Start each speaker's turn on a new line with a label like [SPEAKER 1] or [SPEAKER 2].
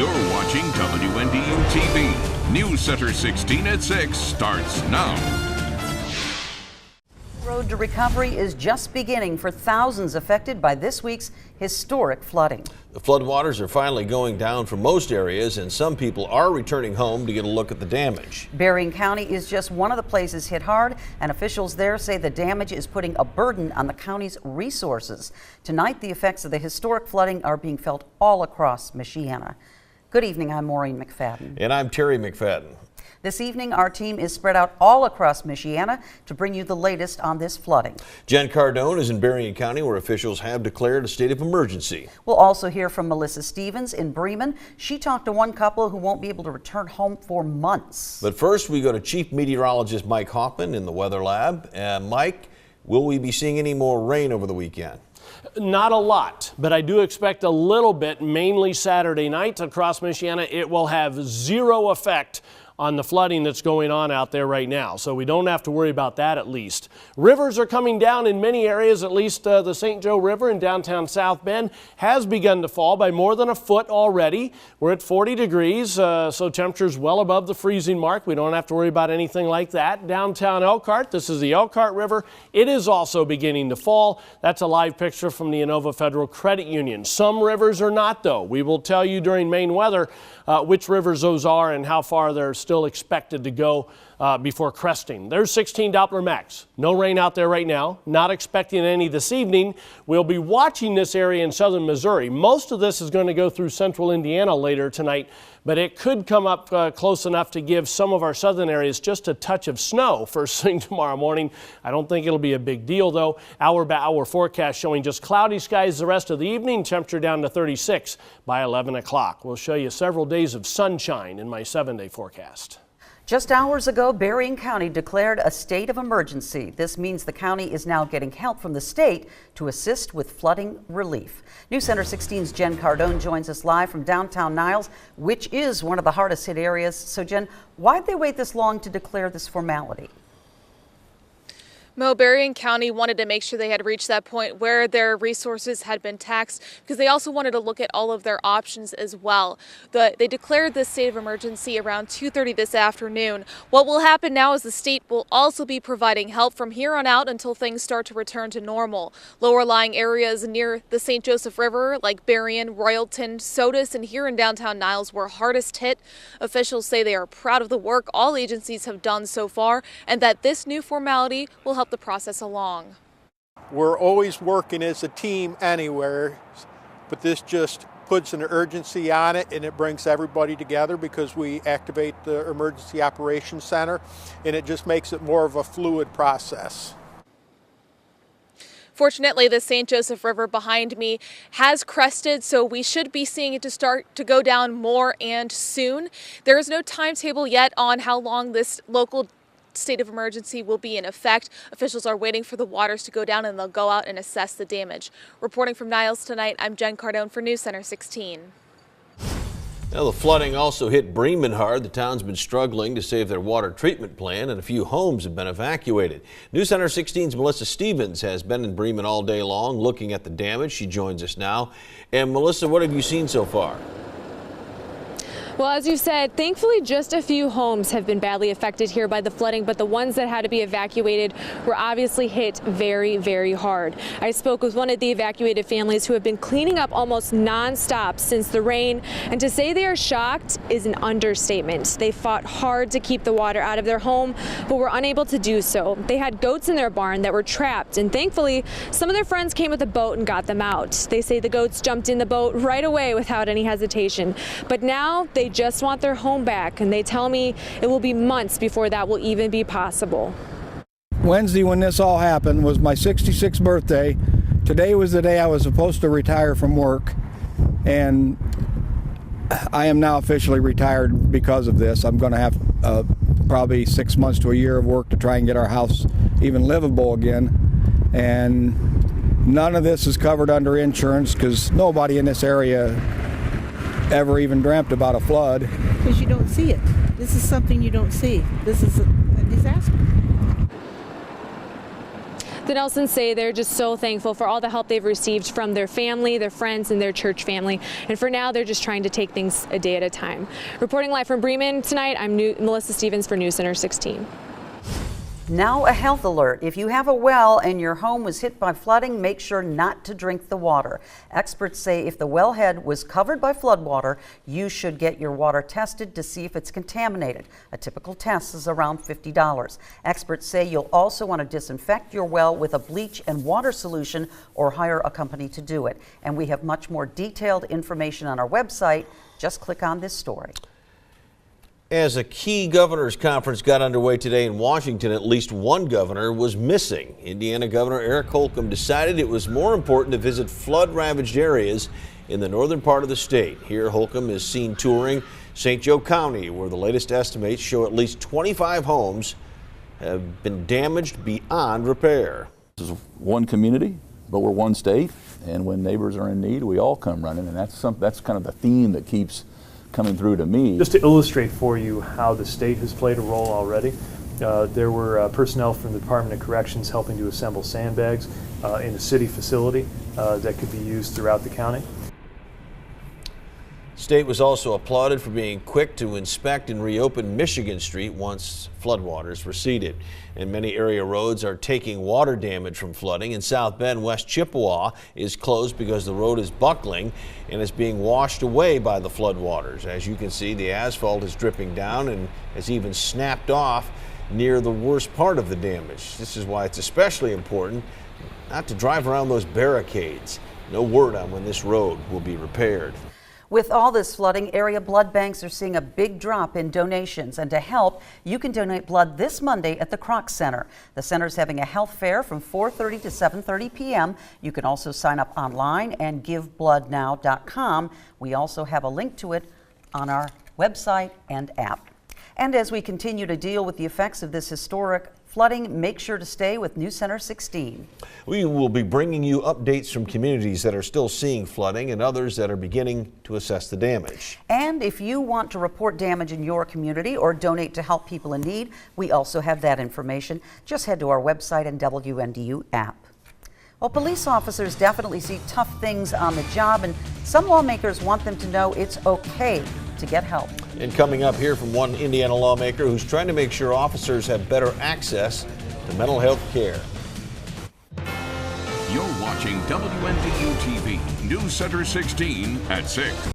[SPEAKER 1] You're watching WNDU TV. News Center 16 at 6 starts now.
[SPEAKER 2] Road to recovery is just beginning for thousands affected by this week's historic flooding.
[SPEAKER 3] The floodwaters are finally going down for most areas, and some people are returning home to get a look at the damage.
[SPEAKER 2] Berrien County is just one of the places hit hard, and officials there say the damage is putting a burden on the county's resources. Tonight, the effects of the historic flooding are being felt all across Michiana. Good evening, I'm Maureen McFadden.
[SPEAKER 3] And I'm Terry McFadden.
[SPEAKER 2] This evening, our team is spread out all across Michiana to bring you the latest on this flooding.
[SPEAKER 3] Jen Cardone is in Berrien County, where officials have declared a state of emergency.
[SPEAKER 2] We'll also hear from Melissa Stevens in Bremen. She talked to one couple who won't be able to return home for months.
[SPEAKER 3] But first, we go to Chief Meteorologist Mike Hoffman in the Weather Lab. Mike, will we be seeing any more rain over the weekend?
[SPEAKER 4] Not a lot, but I do expect a little bit, mainly Saturday night across Michiana. It will have zero effect on the flooding that's going on out there right now. So we don't have to worry about that at least. Rivers are coming down in many areas, at least the St. Joe River in downtown South Bend has begun to fall by more than a foot already. We're at 40 degrees, so temperatures well above the freezing mark. We don't have to worry about anything like that. Downtown Elkhart, this is the Elkhart River. It is also beginning to fall. That's a live picture from the Inova Federal Credit Union. Some rivers are not, though. We will tell you during Maine weather which rivers those are and how far they're still expected to go before cresting. There's 16 Doppler max. No rain out there right now. Not expecting any this evening. We'll be watching this area in southern Missouri. Most of this is going to go through central Indiana later tonight, but it could come up close enough to give some of our southern areas just a touch of snow first thing tomorrow morning. I don't think it'll be a big deal, though. Hour by hour forecast showing just cloudy skies the rest of the evening, temperature down to 36 by 11 o'clock. We'll show you several days of sunshine in my 7-day forecast.
[SPEAKER 2] Just hours ago, Berrien County declared a state of emergency. This means the county is now getting help from the state to assist with flooding relief. News Center 16's Jen Cardone joins us live from downtown Niles, which is one of the hardest hit areas. So, Jen, why'd they wait this long to declare this formality?
[SPEAKER 5] Berrien County wanted to make sure they had reached that point where their resources had been taxed, because they also wanted to look at all of their options as well. They declared this state of emergency around 2:30 this afternoon. What will happen now is the state will also be providing help from here on out until things start to return to normal. Lower lying areas near the St. Joseph River like Berrien, Royalton, Sodus, and here in downtown Niles were hardest hit. Officials say they are proud of the work all agencies have done so far and that this new formality will help the process along.
[SPEAKER 6] We're always working as a team anywhere, but this just puts an urgency on it, and it brings everybody together because we activate the Emergency Operations Center, and it just makes it more of a fluid process.
[SPEAKER 5] Fortunately, the St. Joseph River behind me has crested, so we should be seeing it to start to go down more and soon. There is no timetable yet on how long this local state of emergency will be in effect. Officials are waiting for the waters to go down and they'll go out and assess the damage. Reporting from Niles tonight, I'm Jen Cardone for News Center 16.
[SPEAKER 3] Now, the flooding also hit Bremen hard. The town's been struggling to save their water treatment plant, and a few homes have been evacuated. News Center 16's Melissa Stevens has been in Bremen all day long looking at the damage. She joins us now. And Melissa, what have you seen so far?
[SPEAKER 7] Well, as you said, thankfully just a few homes have been badly affected here by the flooding, but the ones that had to be evacuated were obviously hit very, very hard. I spoke with one of the evacuated families who have been cleaning up almost nonstop since the rain, and to say they are shocked is an understatement. They fought hard to keep the water out of their home, but were unable to do so. They had goats in their barn that were trapped, and thankfully some of their friends came with a boat and got them out. They say the goats jumped in the boat right away without any hesitation, but now they just want their home back, and they tell me it will be months before that will even be possible.
[SPEAKER 8] Wednesday, when this all happened, was my 66th birthday. Today was the day I was supposed to retire from work, and I am now officially retired because of this. I'm going to have probably 6 months to a year of work to try and get our house even livable again, and none of this is covered under insurance because nobody in this area ever even dreamt about a flood.
[SPEAKER 9] Because you don't see it. This is something you don't see. This is a disaster.
[SPEAKER 7] The Nelsons say they're just so thankful for all the help they've received from their family, their friends, and their church family. And for now, they're just trying to take things a day at a time. Reporting live from Bremen tonight, I'm Melissa Stevens for News Center 16.
[SPEAKER 2] Now a health alert. If you have a well and your home was hit by flooding, make sure not to drink the water. Experts say if the wellhead was covered by floodwater, you should get your water tested to see if it's contaminated. A typical test is around $50. Experts say you'll also want to disinfect your well with a bleach and water solution or hire a company to do it. And we have much more detailed information on our website. Just click on this story.
[SPEAKER 3] As a key governor's conference got underway today in Washington, at least one governor was missing. Indiana Governor Eric Holcomb decided it was more important to visit flood-ravaged areas in the northern part of the state. Here, Holcomb is seen touring St. Joe County, where the latest estimates show at least 25 homes have been damaged beyond repair.
[SPEAKER 10] This is one community, but we're one state, and when neighbors are in need, we all come running, and that's kind of the theme that keeps coming through to me.
[SPEAKER 11] Just to illustrate for you how the state has played a role already, there were personnel from the Department of Corrections helping to assemble sandbags in a city facility that could be used throughout the county.
[SPEAKER 3] State was also applauded for being quick to inspect and reopen Michigan Street once floodwaters receded. And many area roads are taking water damage from flooding. In South Bend, West Chippewa is closed because the road is buckling and is being washed away by the floodwaters. As you can see, the asphalt is dripping down and has even snapped off near the worst part of the damage. This is why it's especially important not to drive around those barricades. No word on when this road will be repaired.
[SPEAKER 2] With all this flooding, area blood banks are seeing a big drop in donations. And to help, you can donate blood this Monday at the Kroc Center. The center's having a health fair from 4:30 to 7:30 p.m. You can also sign up online and givebloodnow.com. We also have a link to it on our website and app. And as we continue to deal with the effects of this historic flooding, make sure to stay with News Center 16.
[SPEAKER 3] We will be bringing you updates from communities that are still seeing flooding and others that are beginning to assess the damage.
[SPEAKER 2] And if you want to report damage in your community or donate to help people in need, we also have that information. Just head to our website and WNDU app. Well, police officers definitely see tough things on the job, and some lawmakers want them to know it's okay to get help.
[SPEAKER 3] And coming up here from one Indiana lawmaker who's trying to make sure officers have better access to mental health care.
[SPEAKER 1] You're watching WNDU TV, News Center 16 at 6.